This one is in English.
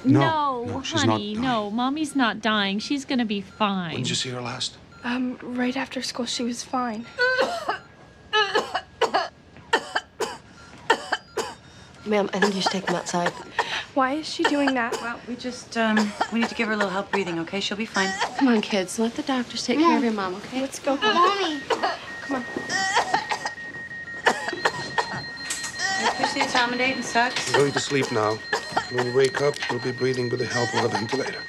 No, she's not honey, dying. no. Mommy's not dying. She's gonna be fine. When did you see her last? Right after school, she was fine. Ma'am, I think you should take them outside. Why is she doing that? Well, we just, we need to give her a little help breathing, okay? She'll be fine. Come on, kids. Let the doctors take care of your mom, okay? Let's go home. Mommy. Come on. Push the accommodate and sucks. You're going to sleep now. When you wake up, you'll be breathing with the help of a ventilator.